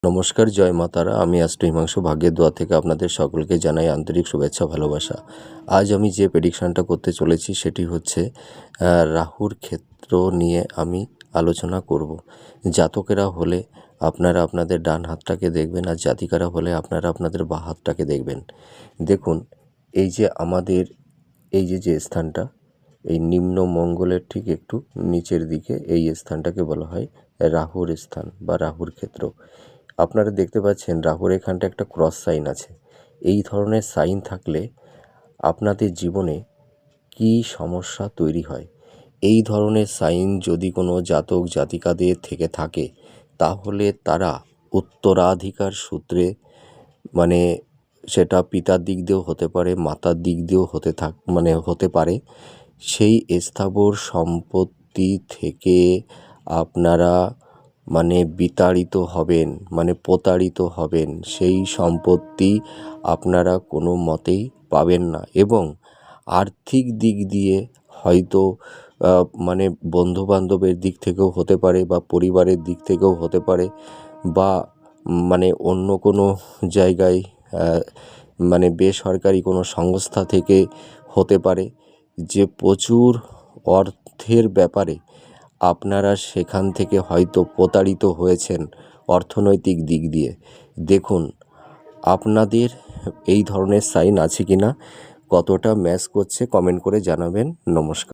নমস্কার, জয় মা তারা। আমি অ্যাস্ট্রো হিমাংশু ভাগ্যের দোয়া থেকে আপনাদের সকলকে জানাই আন্তরিক শুভেচ্ছা, ভালোবাসা। আজ আমি যে প্রেডিকশানটা করতে চলেছি সেটি হচ্ছে রাহুর ক্ষেত্র নিয়ে আমি আলোচনা করব। জাতকেরা হলে আপনারা আপনাদের ডান হাতটাকে দেখবেন, আর জাতিকারা হলে আপনারা আপনাদের বাঁ হাতটাকে দেখবেন। দেখুন, এই যে আমাদের এই যে স্থানটা, এই নিম্ন মঙ্গলের ঠিক একটু নিচের দিকে এই স্থানটাকে বলা হয় রাহুর স্থান বা রাহুর ক্ষেত্র। আপনারা দেখতে পাচ্ছেন রাহুর এখানটা একটা ক্রস সাইন আছে। এই ধরনের সাইন থাকলে আপনাদের জীবনে কী সমস্যা তৈরি হয়, এই ধরনের সাইন যদি কোনো জাতক জাতিকাদের থেকে থাকে তাহলে তারা উত্তরাধিকার সূত্রে, মানে সেটা পিতার দিক দিয়েও হতে পারে, মাতার দিক দিয়েও হতে পারে, সেই স্থাবর সম্পত্তি থেকে আপনারা বিতাড়িত হবেন, প্রতারিত হবেন। সেই সম্পত্তি আপনারা কোনো মতেই পাবেন না, এবং আর্থিক দিক দিয়ে হয়তো বন্ধুবান্ধবের দিক থেকেও হতে পারে, বা পরিবারের দিক থেকেও হতে পারে, বা অন্য কোনো জায়গায় বেসরকারি কোনো সংস্থা থেকে হতে পারে, যে প্রচুর অর্থের ব্যাপারে আপনারা সেখান থেকে হয়তো প্রতারিত হয়েছেন অর্থনৈতিক দিক দিয়ে। দেখুন, আপনাদের এই ধরনের সাইন আছে কি না, কতটা ম্যাচ করছে কমেন্ট করে জানাবেন। নমস্কার।